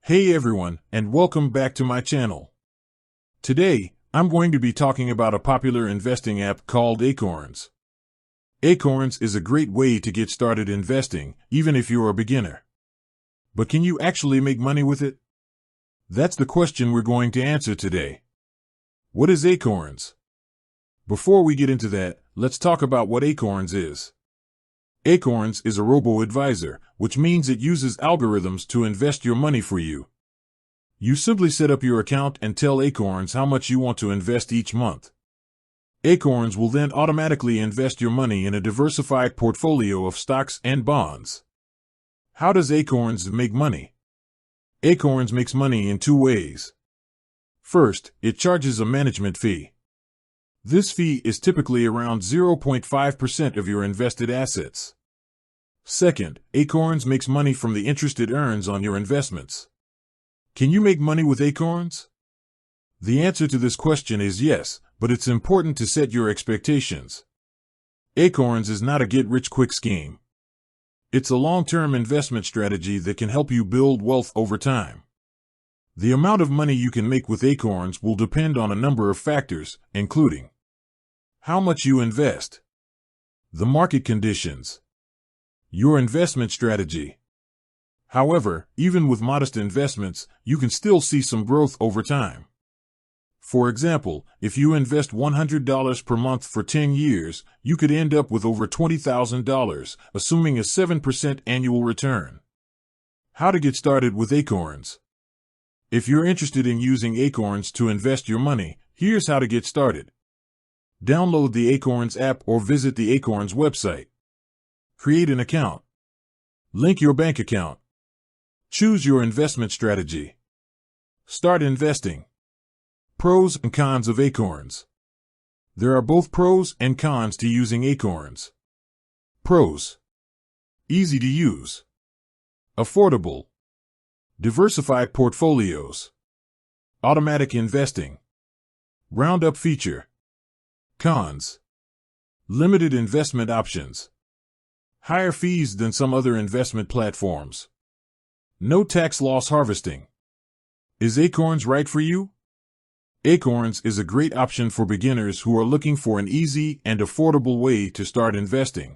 Hey everyone, and welcome back to my channel. Today, I'm going to be talking about a popular investing app called Acorns. Acorns is a great way to get started investing, even if you're a beginner. But can you actually make money with it? That's the question we're going to answer today. What is Acorns? Before we get into that, let's talk about what Acorns is. Acorns is a robo-advisor, which means it uses algorithms to invest your money for you. You simply set up your account and tell Acorns how much you want to invest each month. Acorns will then automatically invest your money in a diversified portfolio of stocks and bonds. How does Acorns make money? Acorns makes money in two ways. First, it charges a management fee. This fee is typically around 0.5% of your invested assets. Second, Acorns makes money from the interest it earns on your investments. Can you make money with Acorns? The answer to this question is yes, but it's important to set your expectations. Acorns is not a get-rich-quick scheme. It's a long-term investment strategy that can help you build wealth over time. The amount of money you can make with Acorns will depend on a number of factors, including how much you invest, the market conditions, your investment strategy. However, even with modest investments, you can still see some growth over time. For example, if you invest $100 per month for 10 years, you could end up with over $20,000, assuming a 7% annual return. How to get started with Acorns? If you're interested in using Acorns to invest your money, here's how to get started. Download the Acorns app or visit the Acorns website. Create an account. Link your bank account. Choose your investment strategy. Start investing. Pros and cons of Acorns. There are both pros and cons to using Acorns. Pros: easy to use, affordable, diversified portfolios, automatic investing, roundup feature. Cons: limited investment options, higher fees than some other investment platforms, no tax loss harvesting. Is Acorns right for you? Acorns is a great option for beginners who are looking for an easy and affordable way to start investing.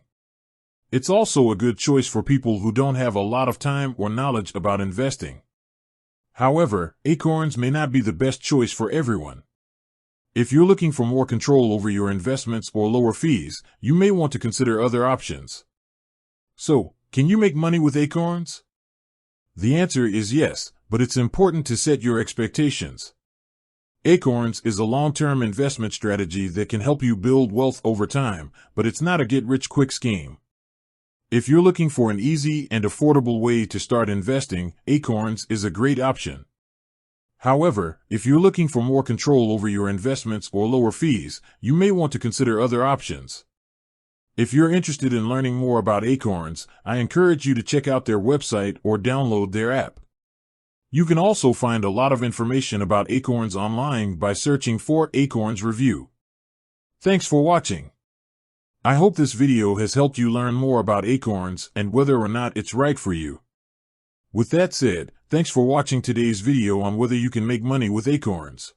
It's also a good choice for people who don't have a lot of time or knowledge about investing. However, Acorns may not be the best choice for everyone. If you're looking for more control over your investments or lower fees, you may want to consider other options. So, can you make money with Acorns? The answer is yes, but it's important to set your expectations. Acorns is a long-term investment strategy that can help you build wealth over time, but it's not a get-rich-quick scheme. If you're looking for an easy and affordable way to start investing, Acorns is a great option. However, if you're looking for more control over your investments or lower fees, you may want to consider other options. If you're interested in learning more about Acorns, I encourage you to check out their website or download their app. You can also find a lot of information about Acorns online by searching for Acorns Review. Thanks for watching. I hope this video has helped you learn more about Acorns and whether or not it's right for you. With that said, thanks for watching today's video on whether you can make money with Acorns.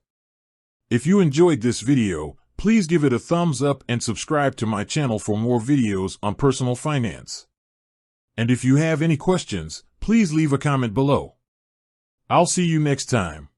If you enjoyed this video, please give it a thumbs up and subscribe to my channel for more videos on personal finance. And if you have any questions, please leave a comment below. I'll see you next time.